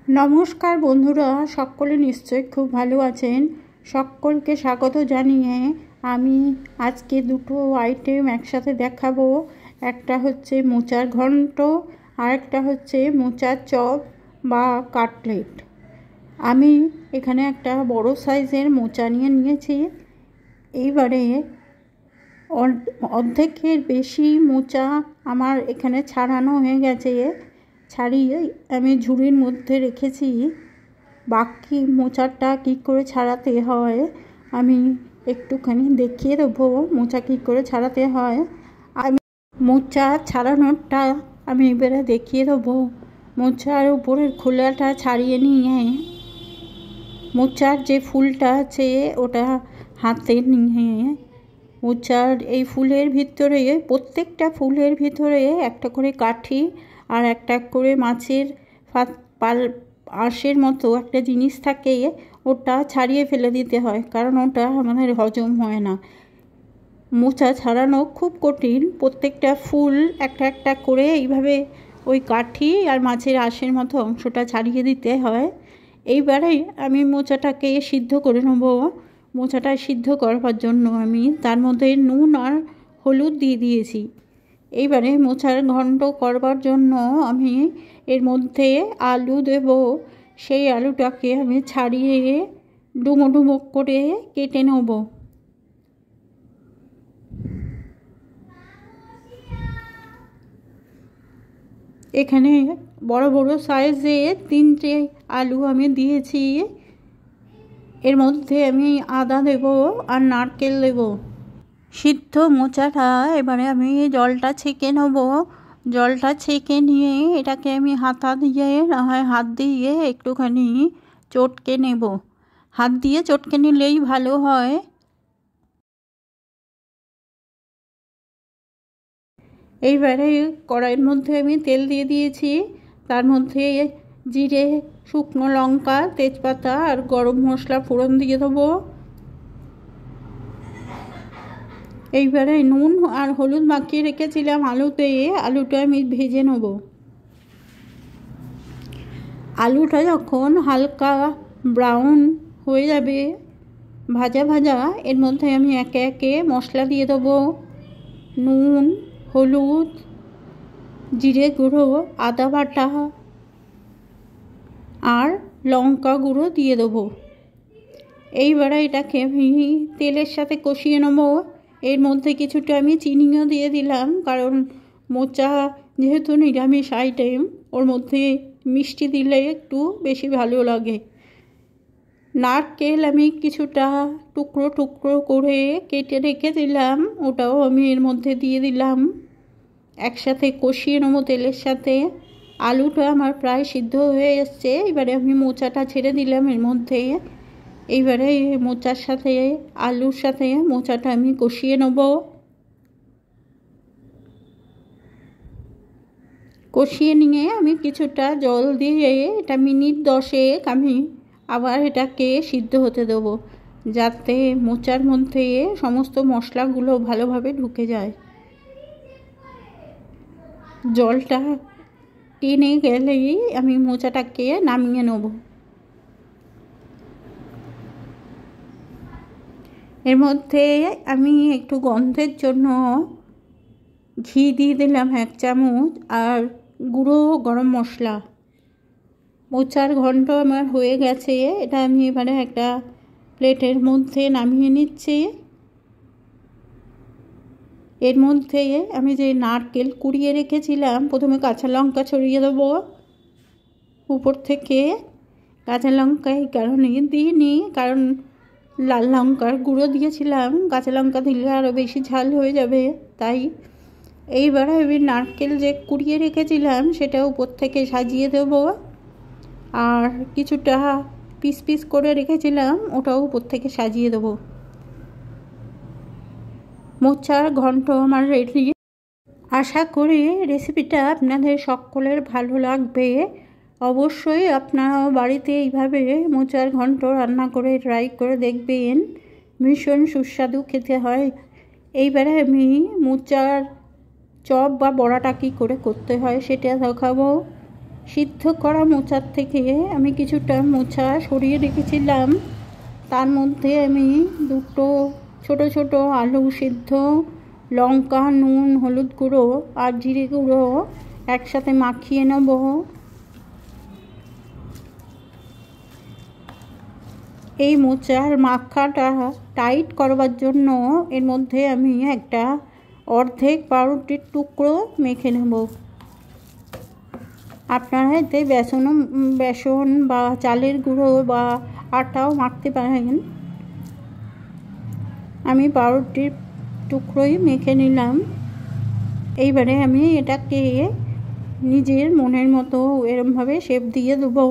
নমস্কার বন্ধুরা, সকলে নিশ্চয়ই খুব ভালো আছেন। সকলকে স্বাগত জানিয়ে আমি আজকে দুটো আইটেম একসাথে দেখাবো। একটা হচ্ছে মোচার ঘন্ট আর একটা হচ্ছে মোচার চপ বা কাটলেট। আমি এখানে একটা বড় সাইজের মোচা নিয়েছি। এইবারে অর্ধেকের বেশি মোচা আমার এখানে ছাড়ানো হয়ে গেছে। ছাড়িয়ে আমি ঝুড়ির মধ্যে রেখেছি। বাকি মোচাটা কী করে ছাড়াতে হয় আমি একটুখানি দেখিয়ে দেবো। মোচা কী করে ছাড়াতে হয় আমি মোচা ছাড়ানোরটা আমি এবারে দেখিয়ে দেবো। মোচার উপরের খোলাটা ছাড়িয়ে নিয়ে মোচার যে ফুলটা আছে ওটা হাতে নিয়ে মোচার এই ফুলের ভিতরে, প্রত্যেকটা ফুলের ভিতরে একটা করে কাঠি আর একটা করে মাছের আঁশের মতো একটা জিনিস থাকে, ওটা ছাড়িয়ে ফেলে দিতে হয়, কারণ ওটা আমাদের হজম হয় না। মোচা ছাড়ানো খুব কঠিন। প্রত্যেকটা ফুল একটা একটা করে এইভাবে ওই কাঠি আর মাছের আঁশের মতো অংশটা ছাড়িয়ে দিতে হয়। এইবারে আমি মোচাটাকে সিদ্ধ করে নেব। মোচাটা সিদ্ধ করবার জন্য আমি তার মধ্যে নুন আর হলুদ দিয়ে দিয়েছি। এইবারে মোচার ঘন্ট করবার জন্য আমি এর মধ্যে আলু দেব। সেই আলুটাকে আমি ছাড়িয়ে ডুমো ডুমো করে কেটে নেব। এখানে বড় বড় সাইজে 3টে আলু আমি দিয়েছি। এর মধ্যে আমি আদা দেব আর নারকেল দেব। সিদ্ধ মোচাটা এবারে আমি জলটা ছেঁকে নেব। জলটা ছেঁকে নিয়ে এটাকে আমি হাতা দিয়ে না হয় হাত দিয়ে একটুখানি চটকে নেব। হাত দিয়ে চটকে নিলেই ভালো হয়। এইবারে কড়াইয়ের মধ্যে আমি তেল দিয়ে দিয়েছি। তার মধ্যে জিরে, শুকনো লঙ্কা, তেজপাতা আর গরম মশলা ফোড়ন দিয়ে দেবো। এইবারে নুন আর হলুদ মাখিয়ে রেখেছিলাম আলুতে, আলুটা আমি ভেজে নেব। আলুটা যখন হালকা ব্রাউন হয়ে যাবে, ভাজা ভাজা, এর মধ্যে আমি একে একে মশলা দিয়ে দেবো। নুন, হলুদ, জিরে গুঁড়ো, আদা বাটা আর লঙ্কা গুঁড়ো দিয়ে দেবো। এইবারে এটাকে আমি তেলের সাথে কষিয়ে নেব। এর মধ্যে কিছুটা আমি চিনিও দিয়ে দিলাম, কারণ মোচা যেহেতু নিরামিষ আইটেম, ওর মধ্যে মিষ্টি দিলে একটু বেশি ভালো লাগে। নারকেল আমি কিছুটা টুকরো টুকরো করে কেটে রেখে দিলাম, ওটাও আমি এর মধ্যে দিয়ে দিলাম। একসাথে কষিয়ে নেবো তেলের সাথে। আলুটা আমার প্রায় সিদ্ধ হয়ে এসছে। এবারে আমি মোচাটা ছেড়ে দিলাম এর মধ্যে। এইবারে মোচার সাথে আলুর সাথে মোচাটা আমি কষিয়ে নেব। কষিয়ে নিয়ে আমি কিছুটা জল দিয়ে এটা মিনিট 10 আমি আবার এটাকে সিদ্ধ হতে দেবো, যাতে মোচার মধ্যে সমস্ত মশলাগুলো ভালোভাবে ঢুকে যায়। জলটা টেনে গেলেই আমি মোচাটাকে নামিয়ে নেব। এর মধ্যে আমি একটু গন্ধের জন্য ঘি দিয়ে দিলাম 1 চামচ আর গুঁড়ো গরম মশলা। মোচার ঘন্ট আমার হয়ে গেছে। এটা আমি এবারে একটা প্লেটের মধ্যে নামিয়ে নিচ্ছি। এর মধ্যে আমি যে নারকেল কুড়িয়ে রেখেছিলাম, প্রথমে কাঁচা লঙ্কা ছড়িয়ে দেবো উপর থেকে। কাঁচা লঙ্কা এই কারণে দিইনি, কারণ লাল লঙ্কার গুঁড়ো দিয়েছিলাম, কাঁচা লঙ্কা দিলে আরও বেশি ঝাল হয়ে যাবে, তাই। এইবারে আমি নারকেল যে কুড়িয়ে রেখেছিলাম সেটা উপর থেকে সাজিয়ে দেব। আর কিছুটা পিস পিস করে রেখেছিলাম, ওটাও উপর থেকে সাজিয়ে দেবো। মোচার ঘন্ট আমার রেডি। আশা করি রেসিপিটা আপনাদের সকলের ভালো লাগবে। অবশ্যই আপনারাও বাড়িতে এইভাবে মোচার ঘন্ট রান্না করে ট্রাই করে দেখবেন। ভীষণ সুস্বাদু খেতে হয়। এইবারে আমি মোচার চপ বা বড়াটা কী করে করতে হয় সেটা দেখাবো। সিদ্ধ করা মোচার থেকে আমি কিছুটা মোচা সরিয়ে রেখেছিলাম। তার মধ্যে আমি দুটো ছোট ছোট আলু সিদ্ধ, লঙ্কা, নুন, হলুদ গুঁড়ো আর জিরে গুঁড়ো একসাথে মাখিয়ে নেব। এই মোচার মাখাটা টাইট করবার জন্য এর মধ্যে আমি একটা অর্ধেক পাউরুটির টুকরো মেখে নেব। আপনারা এতে বেসন বা চালের গুঁড়ো বা আটাও মাখতে পারেন। আমি পাউরুটির টুকরোই মেখে নিলাম। এইবারে আমি এটাকে নিজের মনের মতো এরমভাবে শেপ দিয়ে দেবো।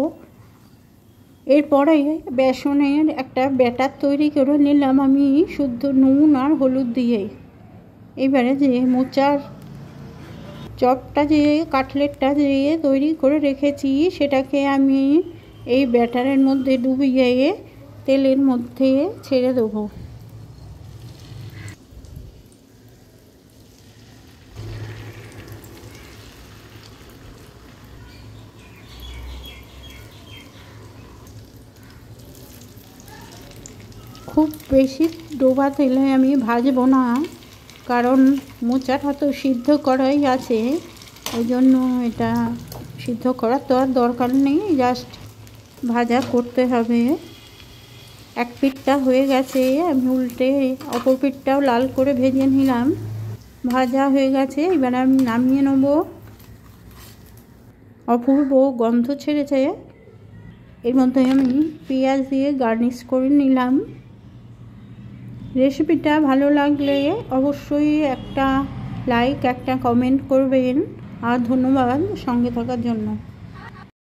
এরপরে বেসনের একটা ব্যাটার তৈরি করে নিলাম আমি শুদ্ধ নুন আর হলুদ দিয়ে। এবারে যে মোচার চপটা যে কাটলেটটা যে তৈরি করে রেখেছি সেটাকে আমি এই ব্যাটারের মধ্যে ডুবিয়ে তেলের মধ্যে ছেড়ে দেবো। খুব বেশি ডোবা তেলে আমি ভাজবো না, কারণ মোচাটা তো সিদ্ধ করাই আছে, ওই জন্য এটা সিদ্ধ করার তো আর দরকার নেই, জাস্ট ভাজা করতে হবে। এক পিঠটা হয়ে গেছে, আমি উল্টে অপর পিঠটাও লাল করে ভেজে নিলাম। ভাজা হয়ে গেছে, এবার আমি নামিয়ে নেব। অপূর্ব গন্ধ ছেড়েছে। এর মধ্যে আমি পেঁয়াজ দিয়ে গার্নিশ করে নিলাম। রেসিপিটা ভালো লাগলে অবশ্যই একটা লাইক, একটা কমেন্ট করবেন। আর ধন্যবাদ সঙ্গে থাকার জন্য।